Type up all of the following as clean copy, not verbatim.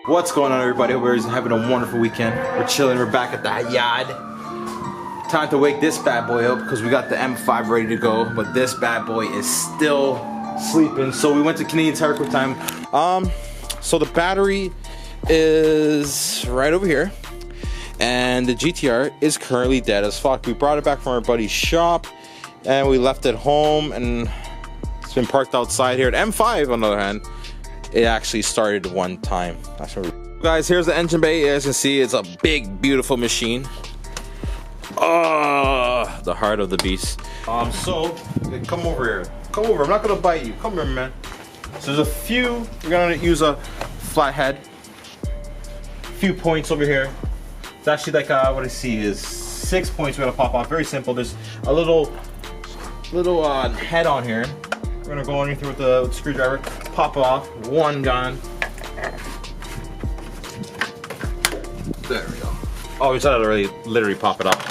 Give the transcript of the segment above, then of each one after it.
What's going on, everybody? Hope everybody's having a wonderful weekend. We're chilling, we're back at the yard. Time to wake this bad boy up because we got the M5 ready to go, but this bad boy is still sleeping. So we went to Canadian Tire quick time. So the battery is right over here, and the GTR is currently dead as fuck. We brought it back from our buddy's shop, and we left it home, and it's been parked outside here. The M5, on the other hand, it actually started one time. Guys, here's the engine bay. As you can see, it's a big, beautiful machine. Oh, the heart of the beast. So come over here. Come over. I'm not gonna bite you. Come here, man. So there's a few. We're gonna use a flathead. Few points over here. It's actually like what I see is 6 points we're gonna pop off. Very simple. There's a little head on here. We're gonna go underneath with the screwdriver, pop off. One gone. There we go. Oh, we just had to literally pop it up.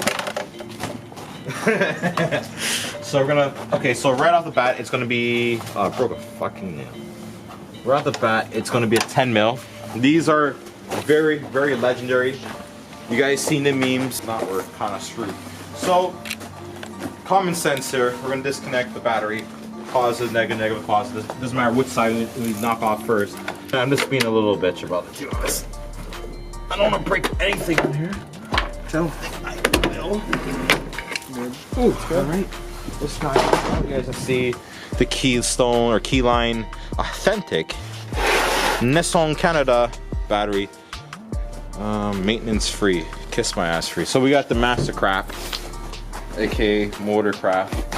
So we're gonna, okay, so right off the bat, it's gonna be, I broke a fucking nail. Right off the bat, it's gonna be a 10 mil. These are very, very legendary. You guys seen the memes? Not, we're kind of screwed. So, common sense here. We're gonna disconnect the battery. Positive, negative, positive. Doesn't matter which side we knock off first. I'm just being a little bitch about it, to be honest. I don't want to break anything in here. I don't think I will. Ooh, alright. This guy, you guys can see the keystone or keyline authentic Nissan Canada battery. Maintenance free. Kiss my ass free. So we got the Mastercraft, aka Motorcraft.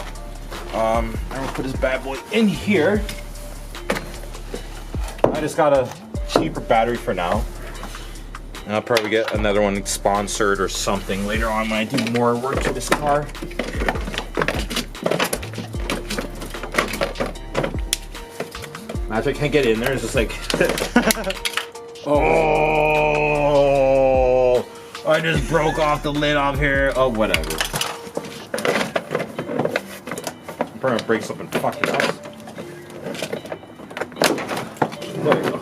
I'm gonna put this bad boy in here. I just got a cheaper battery for now. And I'll probably get another one sponsored or something later on when I do more work to this car. Imagine I can't get in there, it's just like oh, I just broke off the lid off here. Oh, whatever. I'm probably gonna break something fucking else. There we go.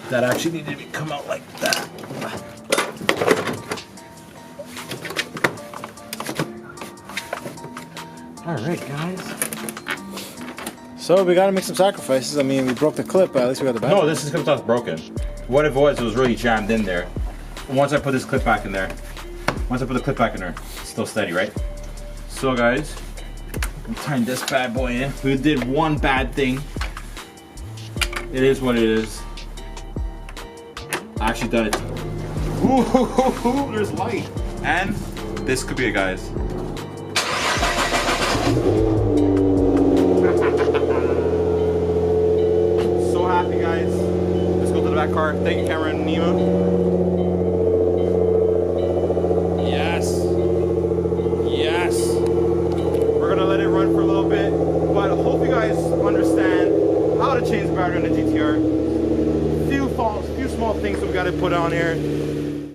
That actually needed to come out like that. Alright, guys. So we gotta make some sacrifices. I mean, we broke the clip, but at least we got the battery. No, this clip's not broken. What it was really jammed in there. Once I put this clip back in there, it's still steady, right? So guys, I'm tying this bad boy in. We did one bad thing. It is what it is. I actually done it. Ooh, there's light. And this could be it, guys. So happy, guys. Let's go to the back car. Thank you, Cameron and Nima. Yes. Yes. We're gonna let it run for a little bit, but I hope you guys understand how to change the battery on the GTR. Few small things that we got to put on here.